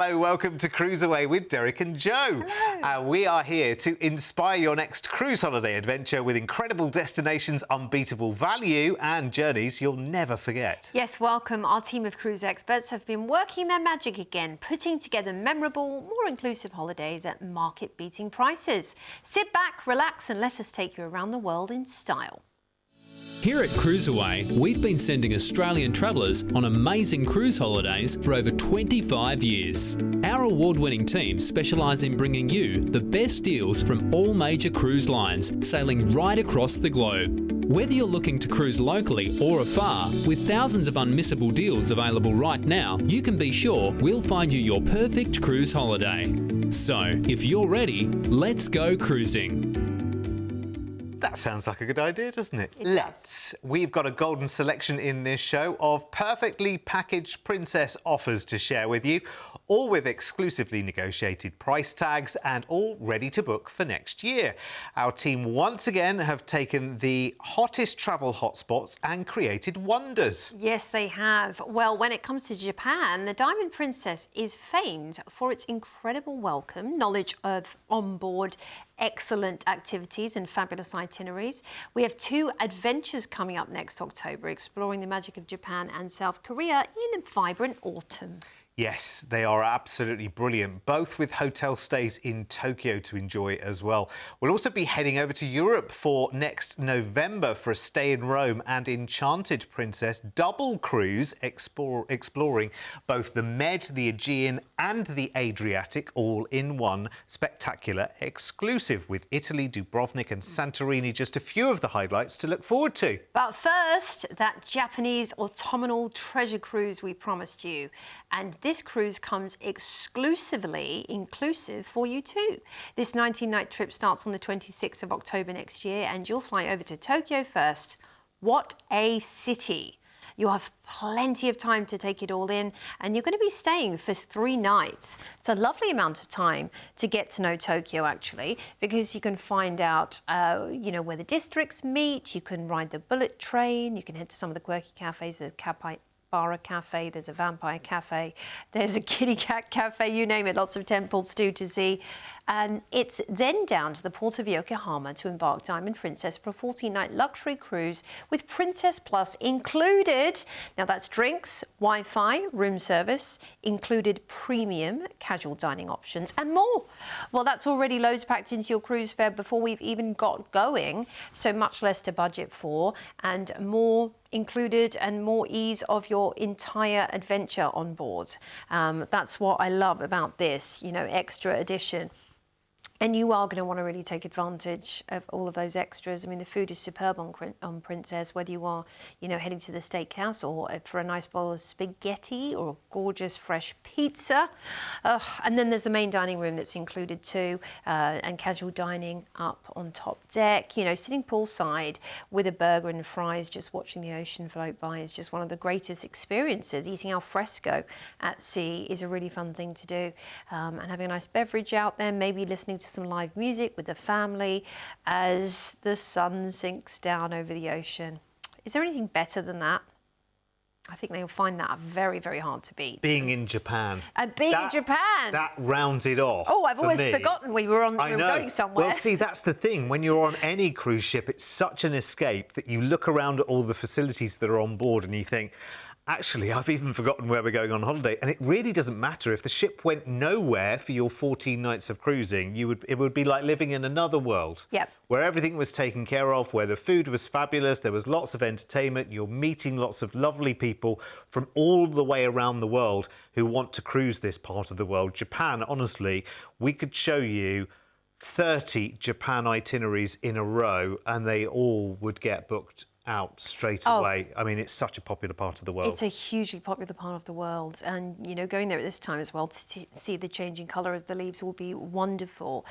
Hello, welcome to CruiseAway with Derek and Joe. We are here to inspire your next cruise holiday adventure with incredible destinations, unbeatable value and journeys you'll never forget. Yes, welcome. Our team of cruise experts have been working their magic again, putting together memorable, more inclusive holidays at market-beating prices. Sit back, relax and let us take you around the world in style. Here at CruiseAway, we've been sending Australian travellers on amazing cruise holidays for over 25 years. Our award-winning team specialise in bringing you the best deals from all major cruise lines, sailing right across the globe. Whether you're looking to cruise locally or afar, with thousands of unmissable deals available right now, you can be sure we'll find you your perfect cruise holiday. So, if you're ready, let's go cruising. That sounds like a good idea, doesn't it? Let's. We've got a golden selection in this show of perfectly packaged princess offers to share with you, all with exclusively negotiated price tags and all ready to book for next year. Our team once again have taken the hottest travel hotspots and created wonders. Yes, they have. Well, when it comes to Japan, the Diamond Princess is famed for its incredible welcome, knowledge of onboard, excellent activities and fabulous itineraries. We have 2 adventures coming up next October, exploring the magic of Japan and South Korea in a vibrant autumn. Yes, they are absolutely brilliant, both with hotel stays in Tokyo to enjoy as well. We'll also be heading over to Europe for next November for a stay in Rome and Enchanted Princess double cruise, exploring both the Med, the Aegean and the Adriatic all in one spectacular exclusive, with Italy, Dubrovnik and Santorini just a few of the highlights to look forward to. But first, that Japanese autumnal treasure cruise we promised you. And this cruise comes exclusively inclusive for you too. This 19-night trip starts on the 26th of October next year and you'll fly over to Tokyo first. What a city! You'll have plenty of time to take it all in and you're going to be staying for 3 nights. It's a lovely amount of time to get to know Tokyo actually, because you can find out where the districts meet, you can ride the bullet train, you can head to some of the quirky cafes. There's Bara Cafe, there's a vampire cafe, there's a kitty cat cafe, you name it, lots of temples too to see. And it's then down to the port of Yokohama to embark Diamond Princess for a 14-night luxury cruise with Princess Plus included. Now that's drinks, Wi-Fi, room service, included premium casual dining options and more. Well, that's already loads packed into your cruise fare before we've even got going, so much less to budget for and more included and more ease of your entire adventure on board. That's what I love about this, extra edition. And you are going to want to really take advantage of all of those extras. I mean, the food is superb on Princess, whether you are, heading to the steakhouse or for a nice bowl of spaghetti or a gorgeous fresh pizza. And then there's the main dining room that's included too, and casual dining up on top deck. Sitting poolside with a burger and fries, just watching the ocean float by is just one of the greatest experiences. Eating al fresco at sea is a really fun thing to do. And having a nice beverage out there, maybe listening to some live music with the family as the sun sinks down over the ocean. Is there anything better than that? I think they'll find that very, very hard to beat. Being in Japan. In Japan. That rounds it off. Oh, I've always forgotten we were going somewhere. Well, see, that's the thing. When you're on any cruise ship, it's such an escape that you look around at all the facilities that are on board and you think, actually, I've even forgotten where we're going on holiday. And it really doesn't matter. If the ship went nowhere for your 14 nights of cruising, it would be like living in another world. Yep. Where everything was taken care of, where the food was fabulous, there was lots of entertainment, you're meeting lots of lovely people from all the way around the world who want to cruise this part of the world. Japan, honestly, we could show you 30 Japan itineraries in a row and they all would get booked out straight away. I mean, it's such a popular part of the world. It's a hugely popular part of the world, and going there at this time as well to see the changing colour of the leaves will be wonderful.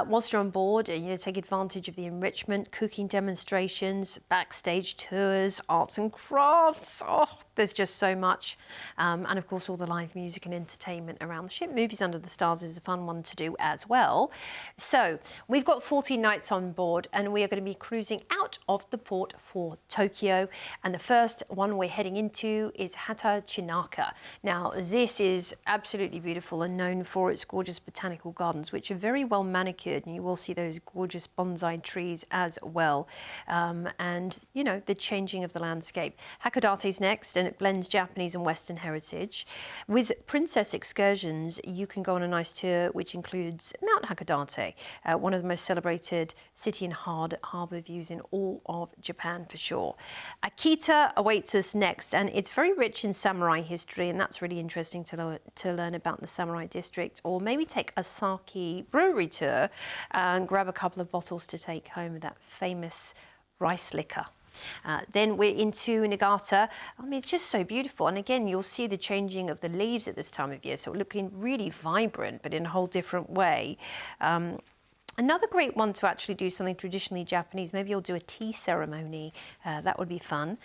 Whilst you're on board, take advantage of the enrichment, cooking demonstrations, backstage tours, arts and crafts. Oh, there's just so much, and of course all the live music and entertainment around the ship. Movies Under the Stars is a fun one to do as well. So we've got 14 nights on board, and we are going to be cruising out of the port for for Tokyo. And the first one we're heading into is Hatachinaka. Now, this is absolutely beautiful and known for its gorgeous botanical gardens, which are very well manicured, and you will see those gorgeous bonsai trees as well. And, you know, the changing of the landscape. Hakodate's next, and it blends Japanese and Western heritage. With Princess Excursions, you can go on a nice tour, which includes Mount Hakodate, one of the most celebrated city and harbour views in all of Japan for sure. Akita awaits us next, and it's very rich in samurai history, and that's really interesting to learn about the samurai district. Or maybe take a sake brewery tour and grab a couple of bottles to take home of that famous rice liquor. Then we're into Niigata. I mean, it's just so beautiful. And again, you'll see the changing of the leaves at this time of year. So looking really vibrant, but in a whole different way. Another great one to actually do something traditionally Japanese. Maybe you'll do a tea ceremony. That would be fun.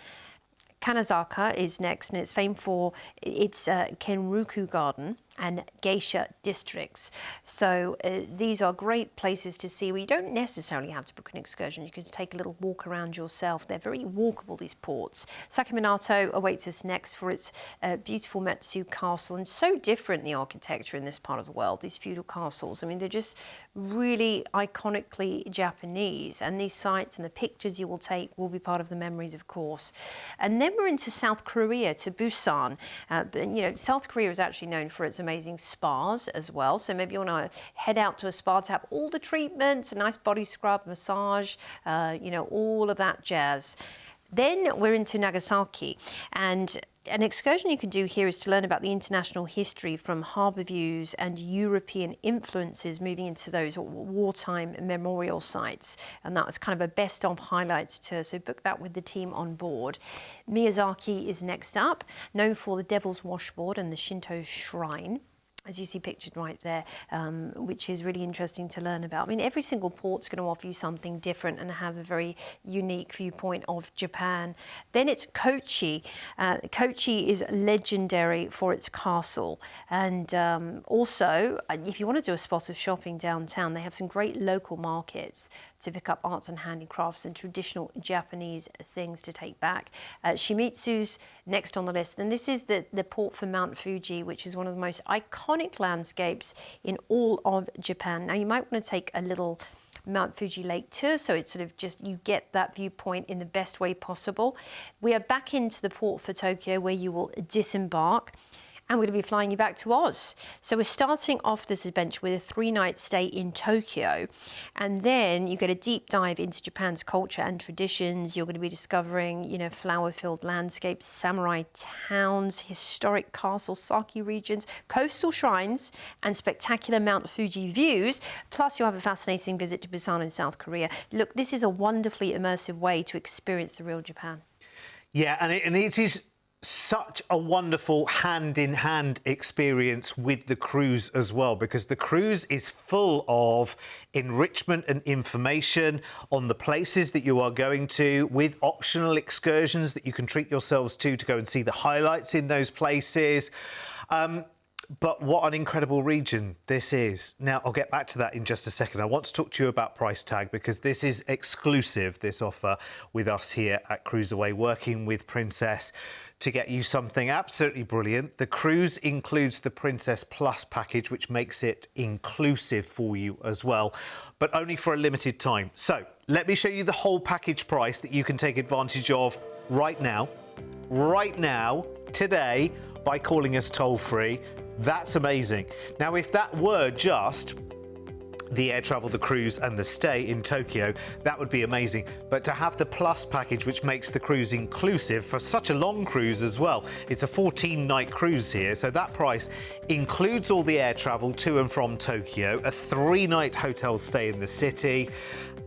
Kanazaka is next, and it's famed for its Kenruku Garden and geisha districts. So these are great places to see where you don't necessarily have to book an excursion. You can just take a little walk around yourself. They're very walkable, these ports. Sakiminato awaits us next for its beautiful Metsu Castle, and so different the architecture in this part of the world, these feudal castles. I mean, they're just really iconically Japanese, and these sites and the pictures you will take will be part of the memories, of course. And then we're into South Korea, to Busan. But, you know, South Korea is actually known for its amazing spas as well. So maybe you want to head out to a spa to have all the treatments, a nice body scrub, massage, you know, all of that jazz. Then we're into Nagasaki, and an excursion you can do here is to learn about the international history from harbour views and European influences moving into those wartime memorial sites. And that was kind of a best of highlights tour, so book that with the team on board. Miyazaki is next up, known for the Devil's Washboard and the Shinto Shrine, as you see pictured right there, which is really interesting to learn about. I mean, every single port's going to offer you something different and have a very unique viewpoint of Japan. Then it's Kochi. Kochi is legendary for its castle. And also, if you want to do a spot of shopping downtown, they have some great local markets to pick up arts and handicrafts and traditional Japanese things to take back. Shimitsu's next on the list, and this is the port for Mount Fuji, which is one of the most iconic landscapes in all of Japan. Now, you might want to take a little Mount Fuji Lake tour, so it's sort of just, you get that viewpoint in the best way possible. We are back into the port for Tokyo, where you will disembark. And we're going to be flying you back to Oz. So we're starting off this adventure with a 3-night stay in Tokyo. And then you get a deep dive into Japan's culture and traditions. You're going to be discovering, you know, flower-filled landscapes, samurai towns, historic castles, sake regions, coastal shrines, and spectacular Mount Fuji views. Plus, you'll have a fascinating visit to Busan in South Korea. Look, this is a wonderfully immersive way to experience the real Japan. Yeah, and it is such a wonderful hand-in-hand experience with the cruise as well, because the cruise is full of enrichment and information on the places that you are going to, with optional excursions that you can treat yourselves to go and see the highlights in those places. But what an incredible region this is. Now, I'll get back to that in just a second. I want to talk to you about price tag, because this is exclusive, this offer with us here at CruiseAway, working with Princess to get you something absolutely brilliant. The cruise includes the Princess Plus package, which makes it inclusive for you as well, but only for a limited time. So let me show you the whole package price that you can take advantage of right now, today, by calling us toll-free. That's amazing. Now, if that were just the air travel, the cruise and the stay in Tokyo, that would be amazing. But to have the Plus package, which makes the cruise inclusive for such a long cruise as well, it's a 14-night cruise here, so that price includes all the air travel to and from Tokyo, a 3-night hotel stay in the city,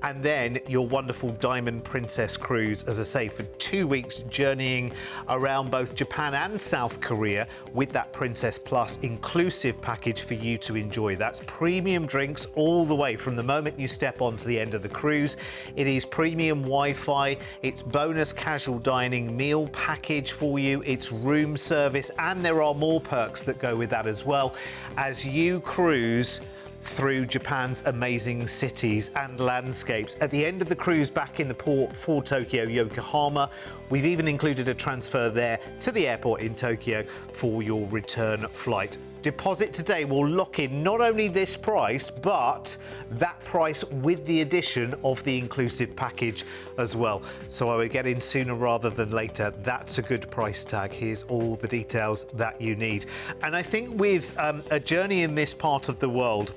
and then your wonderful Diamond Princess cruise, as I say, for 2 weeks journeying around both Japan and South Korea with that Princess Plus inclusive package for you to enjoy. That's premium drinks all the way from the moment you step onto the end of the cruise. It is premium Wi-Fi, it's bonus casual dining meal package for you, it's room service, and there are more perks that go with that as well as you cruise through Japan's amazing cities and landscapes. At the end of the cruise back in the port for Tokyo, Yokohama, we've even included a transfer there to the airport in Tokyo for your return flight. Deposit today will lock in not only this price, but that price with the addition of the inclusive package as well. So I would get in sooner rather than later. That's a good price tag. Here's all the details that you need. And I think with a journey in this part of the world,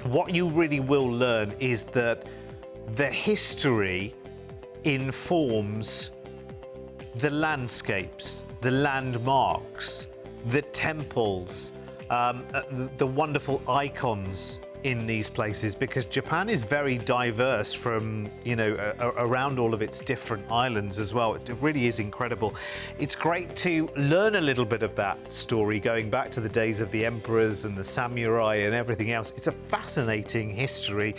what you really will learn is that the history informs the landscapes, the landmarks, the temples, the wonderful icons in these places, because Japan is very diverse from, around all of its different islands as well. It really is incredible. It's great to learn a little bit of that story going back to the days of the emperors and the samurai and everything else. It's a fascinating history,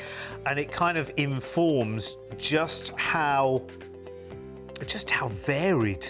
and it kind of informs just how varied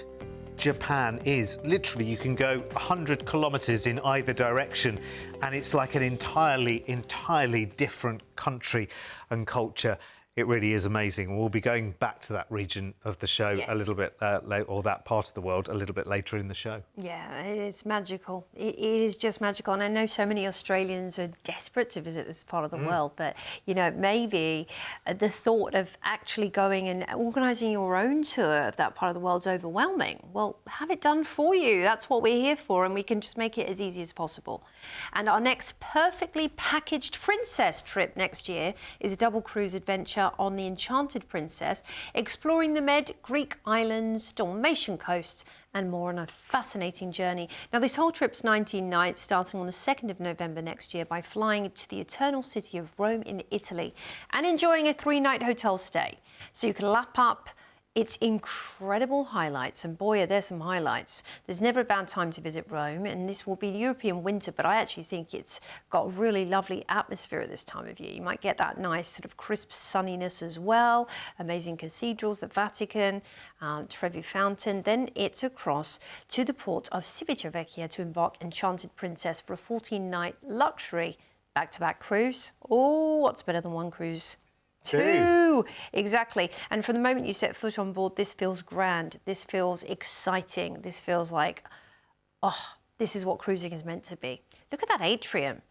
Japan is. Literally, you can go 100 kilometers in either direction and it's like an entirely different country and culture. It really is amazing. We'll be going back to that region of the show a little bit later, or that part of the world a little bit later in the show. Yeah, it's magical. It is just magical. And I know so many Australians are desperate to visit this part of the world, but, maybe the thought of actually going and organising your own tour of that part of the world is overwhelming. Well, have it done for you. That's what we're here for, and we can just make it as easy as possible. And our next perfectly packaged princess trip next year is a double cruise adventure on the Enchanted Princess, exploring the Med, Greek islands, Dalmatian coast, and more on a fascinating journey. Now, this whole trip's 19 nights, starting on the 2nd of November next year by flying to the eternal city of Rome in Italy and enjoying a 3-night hotel stay. So you can lap up its incredible highlights, and boy, are there some highlights. There's never a bad time to visit Rome, and this will be European winter, but I actually think it's got a really lovely atmosphere at this time of year. You might get that nice sort of crisp sunniness as well, amazing cathedrals, the Vatican, Trevi Fountain. Then it's across to the port of Civitavecchia to embark Enchanted Princess for a 14-night luxury back-to-back cruise. Oh, what's better than one cruise? Two, exactly. And from the moment you set foot on board, this feels grand. This feels exciting. This feels like, this is what cruising is meant to be. Look at that atrium.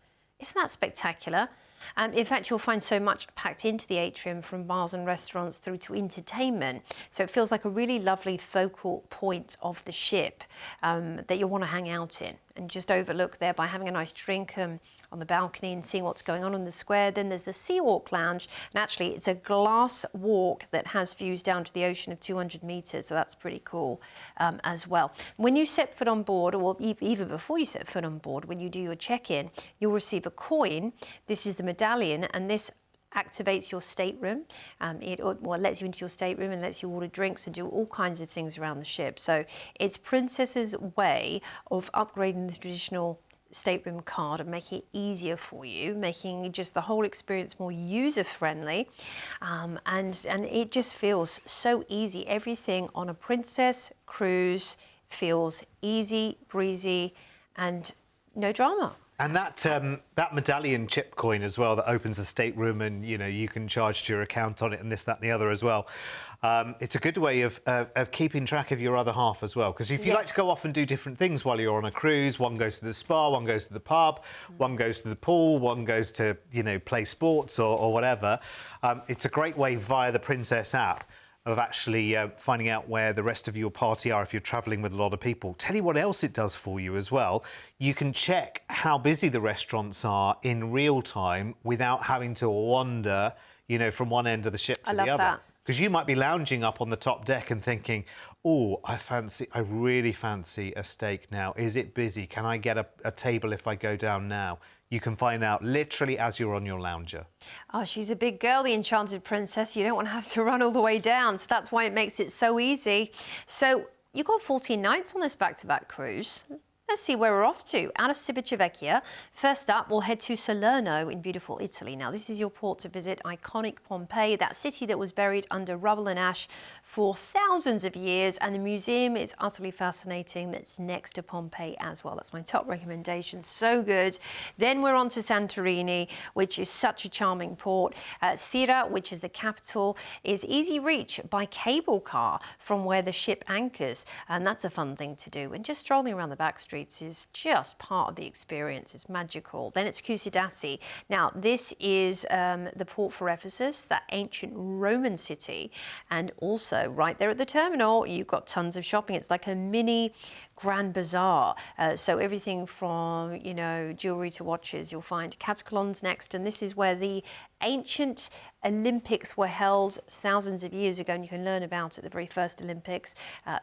Isn't that spectacular? In fact, you'll find so much packed into the atrium, from bars and restaurants through to entertainment. So it feels like a really lovely focal point of the ship that you'll want to hang out in and just overlook there by having a nice drink on the balcony and seeing what's going on in the square. Then there's the Sea Walk Lounge, and actually it's a glass walk that has views down to the ocean of 200 metres, so that's pretty cool as well. When you set foot on board, or even before you set foot on board, when you do your check-in, you'll receive a coin. This is the medallion, and this activates your stateroom. It lets you into your stateroom and lets you order drinks and do all kinds of things around the ship. So it's Princess's way of upgrading the traditional stateroom card and making it easier for you, making just the whole experience more user-friendly. And it just feels so easy. Everything on a Princess cruise feels easy, breezy, and no drama. And that medallion chip coin as well that opens the stateroom, and you can charge to your account on it, and this, that, and the other as well. It's a good way of keeping track of your other half as well, because if you like to go off and do different things while you're on a cruise, one goes to the spa, one goes to the pub, one goes to the pool, one goes to play sports or whatever. It's a great way via the Princess app of actually finding out where the rest of your party are if you're travelling with a lot of people. Tell you what else it does for you as well. You can check how busy the restaurants are in real time without having to wander, from one end of the ship to the other. I love that. Because you might be lounging up on the top deck and thinking, oh, I really fancy a steak now. Is it busy? Can I get a table if I go down now? You can find out literally as you're on your lounger. Oh, she's a big girl, the Enchanted Princess. You don't want to have to run all the way down. So that's why it makes it so easy. So you've got 14 nights on this back-to-back cruise. Let's see where we're off to. Out of Civitavecchia, first up, we'll head to Salerno in beautiful Italy. Now, this is your port to visit iconic Pompeii, that city that was buried under rubble and ash for thousands of years, and the museum is utterly fascinating. That's next to Pompeii as well. That's my top recommendation. So good. Then we're on to Santorini, which is such a charming port. Thira, which is the capital, is easy reach by cable car from where the ship anchors, and that's a fun thing to do. And just strolling around the back streets is just part of the experience. It's magical. Then it's Cusidassi. Now, this is the port for Ephesus, that ancient Roman city, and also right there at the terminal, you've got tons of shopping. It's like a mini Grand Bazaar. So everything from, you know, jewelry to watches. You'll find catacombs next, and this is where the ancient Olympics were held thousands of years ago, and you can learn about it, the very first Olympics.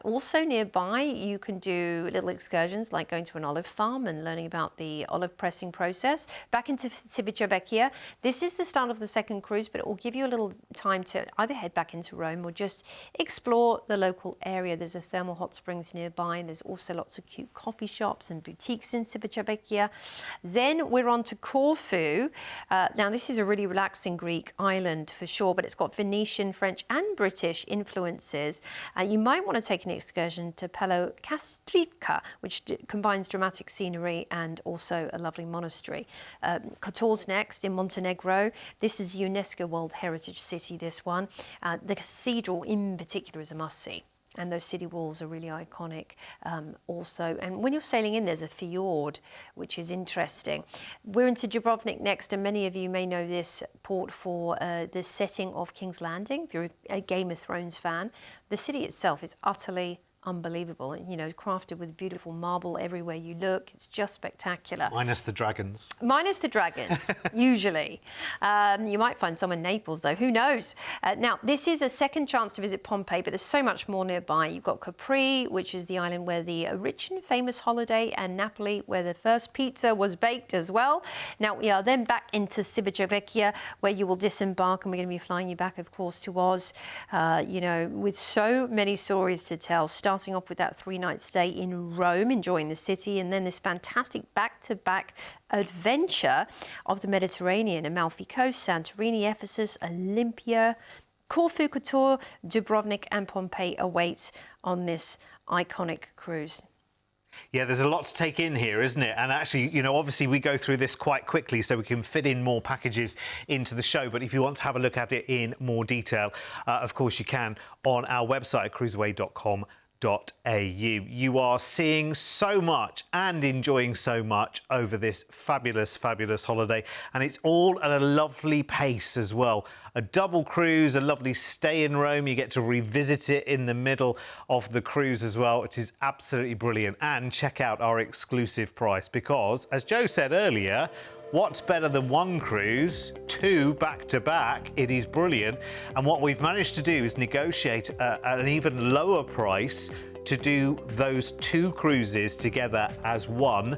Also nearby, you can do little excursions like going to an olive farm and learning about the olive pressing process. Back into Civitavecchia. This is the start of the second cruise, but it will give you a little time to either head back into Rome or just explore the local area. There's a thermal hot springs nearby, and there's also lots of cute coffee shops and boutiques in Civitavecchia. Then we're on to Corfu. Now, this is a really relaxing Greek island for sure, but it's got Venetian, French and British influences. You might want to take an excursion to Pelo Castrica, which combines dramatic scenery and also a lovely monastery. Kotor's next in Montenegro. This is UNESCO World Heritage City, this one. The cathedral in particular is a must-see. And those city walls are really iconic also. And when you're sailing in, there's a fjord, which is interesting. We're into Dubrovnik next, and many of you may know this port for the setting of King's Landing. If you're a Game of Thrones fan, the city itself is utterly unbelievable, and, you know, crafted with beautiful marble everywhere you look. It's just spectacular. Minus the dragons. Minus the dragons, usually. You might find some in Naples, though. Who knows? Now, this is a second chance to visit Pompeii, but there's so much more nearby. You've got Capri, which is the island where the rich and famous holiday, and Napoli, where the first pizza was baked as well. Now, we are then back into Civitavecchia, where you will disembark, and we're going to be flying you back, of course, to Oz, you know, with so many stories to tell, starting off with that 3-night stay in Rome, enjoying the city, and then this fantastic back-to-back adventure of the Mediterranean, Amalfi Coast, Santorini, Ephesus, Olympia, Corfu, Kotor, Dubrovnik and Pompeii awaits on this iconic cruise. Yeah, there's a lot to take in here, isn't it? And actually, you know, obviously we go through this quite quickly so we can fit in more packages into the show. But if you want to have a look at it in more detail, of course you can on our website at cruiseaway.com. You are seeing so much and enjoying so much over this fabulous holiday, and it's all at a lovely pace as well. A double cruise, a lovely stay in Rome. You get to revisit it in the middle of the cruise as well, which is absolutely brilliant. And check out our exclusive price, because as Joe said earlier, what's better than one cruise? Two back-to-back. It is brilliant. And what we've managed to do is negotiate at an even lower price to do those two cruises together as one,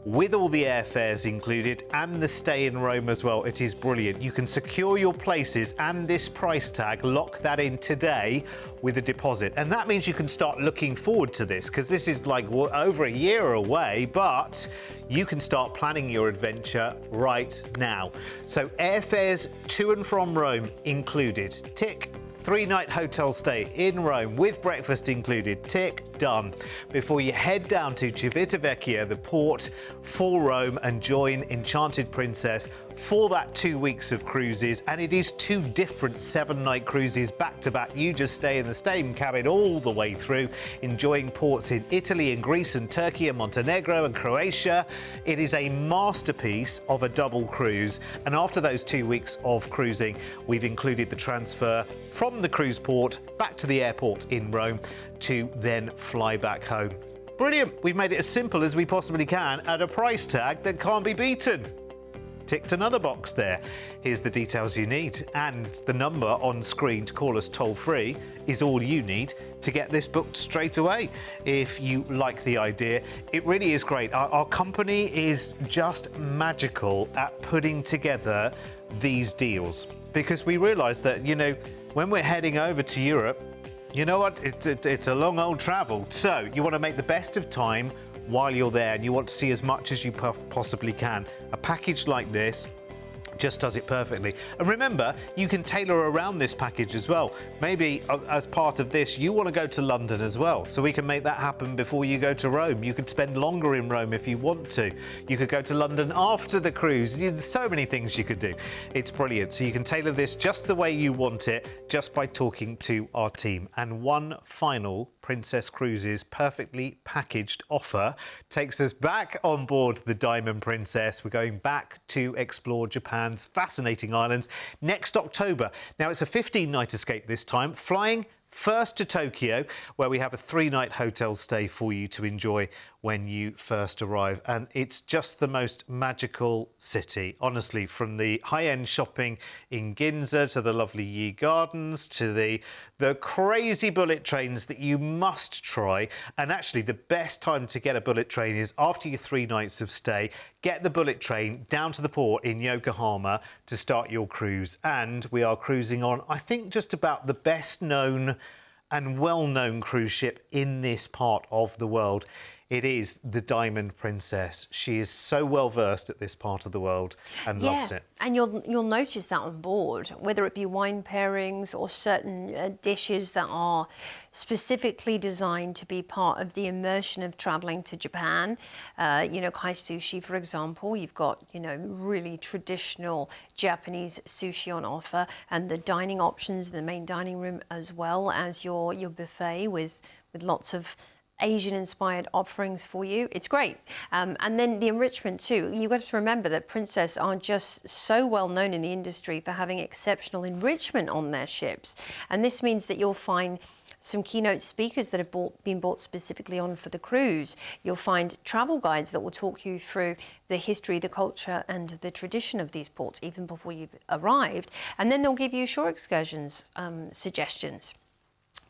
with all the airfares included and the stay in Rome as well. It is brilliant. You can secure your places and this price tag, lock that in today with a deposit. And that means you can start looking forward to this, because this is like over a year away, but you can start planning your adventure right now. So airfares to and from Rome included. Tick. 3-night hotel stay in Rome with breakfast included. Tick, done. Before you head down to Civitavecchia, the port for Rome, and join Enchanted Princess for that 2 weeks of cruises. And it is 2 different 7-night cruises back to back. You just stay in the same cabin all the way through, enjoying ports in Italy and Greece and Turkey and Montenegro and Croatia. It is a masterpiece of a double cruise. And after those 2 weeks of cruising, we've included the transfer from the cruise port back to the airport in Rome to then fly back home. Brilliant. We've made it as simple as we possibly can at a price tag that can't be beaten. Ticked another box there. Here's the details you need, and the number on screen to call us toll-free is all you need to get this booked straight away. If you like the idea, it really is great. Our company is just magical at putting together these deals, because we realise that, you know, when we're heading over to Europe, you know what, it's a long old travel. So you want to make the best of time while you're there and you want to see as much as you possibly can. A package like this just does it perfectly. And remember, you can tailor around this package as well. Maybe as part of this, you want to go to London as well, so we can make that happen before you go to Rome. You could spend longer in Rome if you want to. You could go to London after the cruise. There's so many things you could do. It's brilliant. So you can tailor this just the way you want it, just by talking to our team. And one final Princess Cruises perfectly packaged offer takes us back on board the Diamond Princess. We're going back to explore Japan's fascinating islands next October. Now, it's a 15-night escape this time, flying first to Tokyo, where we have a 3-night hotel stay for you to enjoy when you first arrive. And it's just the most magical city, honestly, from the high-end shopping in Ginza to the lovely Yi Gardens to the crazy bullet trains that you must try. And actually, the best time to get a bullet train is after your 3 nights of stay. Get the bullet train down to the port in Yokohama to start your cruise. And we are cruising on, I think, just about the best known and well-known cruise ship in this part of the world. It is the Diamond Princess. She is so well versed at this part of the world and loves it. And you'll notice that on board, whether it be wine pairings or certain dishes that are specifically designed to be part of the immersion of traveling to Japan. You know, kai sushi, for example. You've got, you know, really traditional Japanese sushi on offer, and the dining options in the main dining room, as well as your buffet with lots of Asian-inspired offerings for you. It's great. And then the enrichment too. You've got to remember that Princess are just so well known in the industry for having exceptional enrichment on their ships. And this means that you'll find some keynote speakers that have been brought specifically on for the cruise. You'll find travel guides that will talk you through the history, the culture and the tradition of these ports even before you've arrived. And then they'll give you shore excursions suggestions.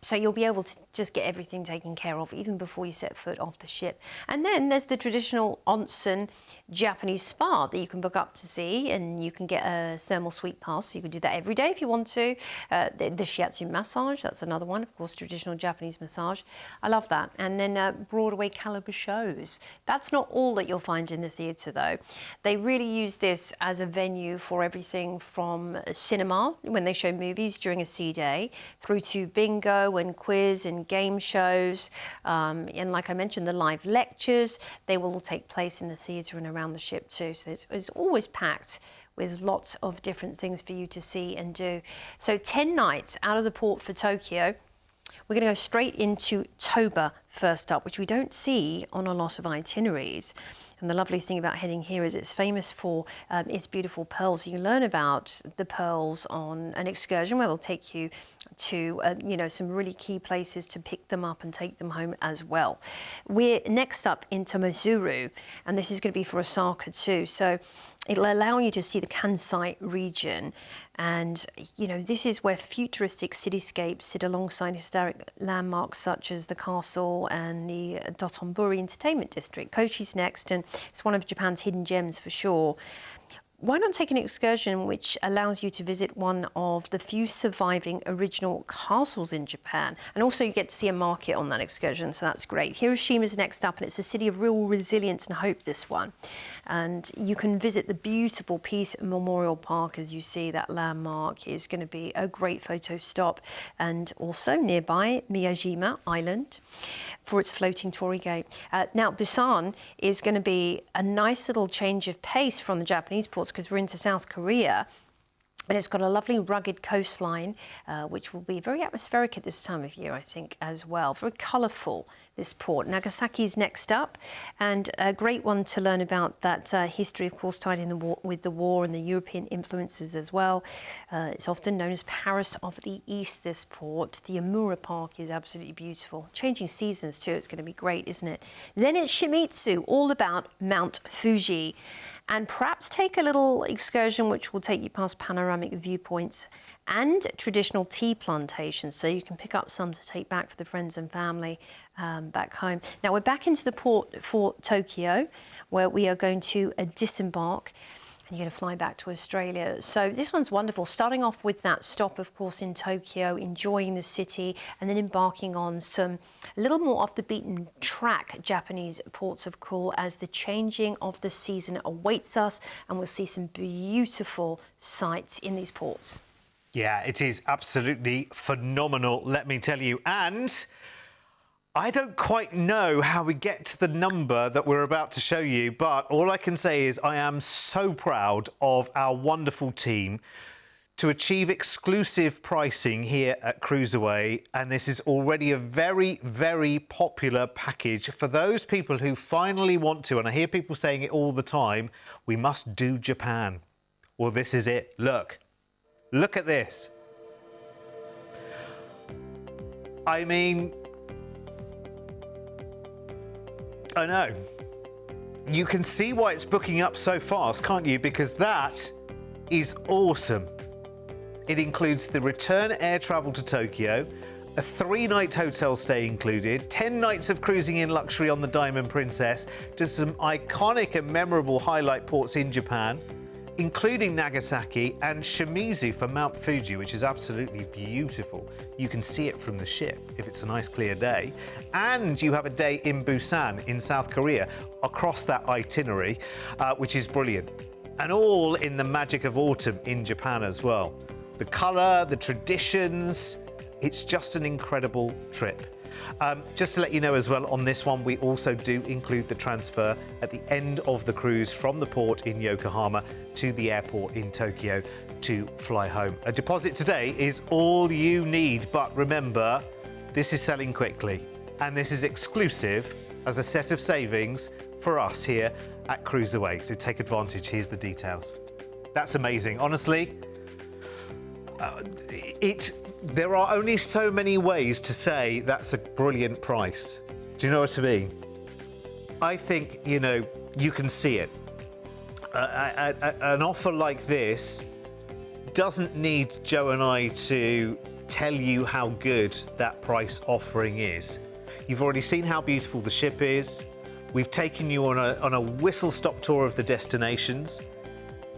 So you'll be able to just get everything taken care of even before you set foot off the ship. And then there's the traditional onsen Japanese spa that you can book up to see, and you can get a thermal suite pass. So you can do that every day if you want to. The shiatsu massage, that's another one, of course, traditional Japanese massage. I love that. And then Broadway caliber shows. That's not all that you'll find in the theatre, though. They really use this as a venue for everything from cinema, when they show movies during a sea day, through to bingo and quiz and game shows, and like I mentioned, the live lectures. They will all take place in the theatre and around the ship too, so it's always packed with lots of different things for you to see and do. So 10 nights out of the port for Tokyo. We're going to go straight into Toba first up, which we don't see on a lot of itineraries. And the lovely thing about heading here is it's famous for its beautiful pearls. You can learn about the pearls on an excursion where they'll take you to you know, some really key places to pick them up and take them home as well. We're next up in Tomozuru, and this is going to be for Osaka too. So it'll allow you to see the Kansai region. And, you know, this is where futuristic cityscapes sit alongside historic landmarks such as the castle and the Dotonbori Entertainment District. Koshi's next, and it's one of Japan's hidden gems for sure. Why not take an excursion which allows you to visit one of the few surviving original castles in Japan? And also you get to see a market on that excursion, so that's great. Hiroshima's next up, and it's a city of real resilience and hope, this one. And you can visit the beautiful Peace Memorial Park. As you see, that landmark is going to be a great photo stop. And also nearby, Miyajima Island for its floating torii gate. Now, Busan is going to be a nice little change of pace from the Japanese ports, because we're into South Korea. And it's got a lovely rugged coastline, which will be very atmospheric at this time of year, I think, as well. Very colourful, this port. Nagasaki's next up, and a great one to learn about that history, of course, tied in with the war and the European influences as well. It's often known as Paris of the East, this port. The Amura Park is absolutely beautiful. Changing seasons too, it's going to be great, isn't it? Then it's Shimizu, all about Mount Fuji. And perhaps take a little excursion which will take you past panoramic viewpoints and traditional tea plantations, so you can pick up some to take back for the friends and family back home. Now we're back into the port for Tokyo, where we are going to disembark. And You're going to fly back to Australia. So this one's wonderful. Starting off with that stop, of course, in Tokyo, enjoying the city, and then embarking on some a little more off the beaten track Japanese ports of call as the changing of the season awaits us, and we'll see some beautiful sights in these ports. Yeah, it is absolutely phenomenal, let me tell you. And I don't quite know how we get to the number that we're about to show you, but all I can say is I am so proud of our wonderful team to achieve exclusive pricing here at CruiseAway, and this is already a very, very popular package for those people who finally want to, and I hear people saying it all the time, we must do Japan. Well, this is it. Look at this. I mean, I know. You can see why it's booking up so fast, can't you? Because that is awesome. It includes the return air travel to Tokyo, a 3-night hotel stay included, 10 nights of cruising in luxury on the Diamond Princess to some iconic and memorable highlight ports in Japan, including Nagasaki and Shimizu for Mount Fuji, which is absolutely beautiful. You can see it from the ship if it's a nice clear day. And you have a day in Busan in South Korea across that itinerary, which is brilliant. And all in the magic of autumn in Japan as well. The colour, the traditions, it's just an incredible trip. Just to let you know as well, on this one, we also do include the transfer at the end of the cruise from the port in Yokohama to the airport in Tokyo to fly home. A deposit today is all you need, but remember, this is selling quickly, and this is exclusive as a set of savings for us here at CruiseAway. So take advantage. Here's the details. That's amazing. Honestly, there are only so many ways to say that's a brilliant price. Do you know what I mean? I think, you know, you can see it. An offer like this doesn't need Joe and I to tell you how good that price offering is. You've already seen how beautiful the ship is. We've taken you on a whistle-stop tour of the destinations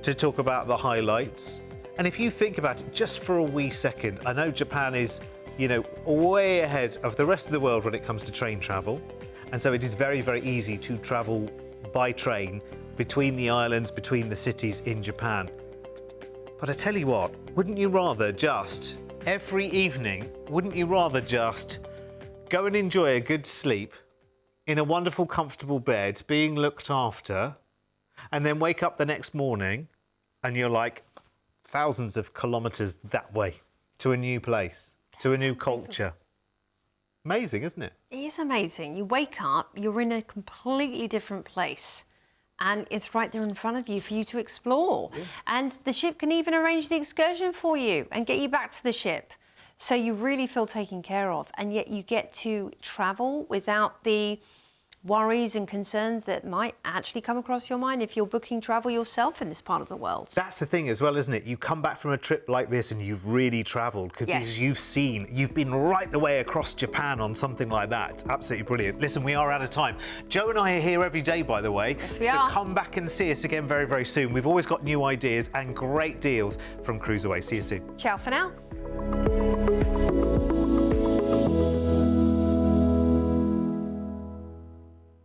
to talk about the highlights. And if you think about it just for a wee second, I know Japan is, you know, way ahead of the rest of the world when it comes to train travel. And so it is very, very easy to travel by train between the islands, between the cities in Japan. But I tell you what, wouldn't you rather just, every evening, wouldn't you rather just go and enjoy a good sleep in a wonderful, comfortable bed, being looked after, and then wake up the next morning and you're like, thousands of kilometres that way to a new place, to a new culture. Amazing, isn't it? It is amazing. You wake up, you're in a completely different place, and it's right there in front of you for you to explore. Yeah. And the ship can even arrange the excursion for you and get you back to the ship. So you really feel taken care of, and yet you get to travel without the worries and concerns that might actually come across your mind if you're booking travel yourself in this part of the world. That's the thing as well, isn't it? You come back from a trip like this and you've really travelled because you've been right the way across Japan on something like that. It's absolutely brilliant. Listen, we are out of time. Joe and I are here every day, by the way. Yes, we are. So come back and see us again very, very soon. We've always got new ideas and great deals from CruiseAway. See you soon. Ciao for now.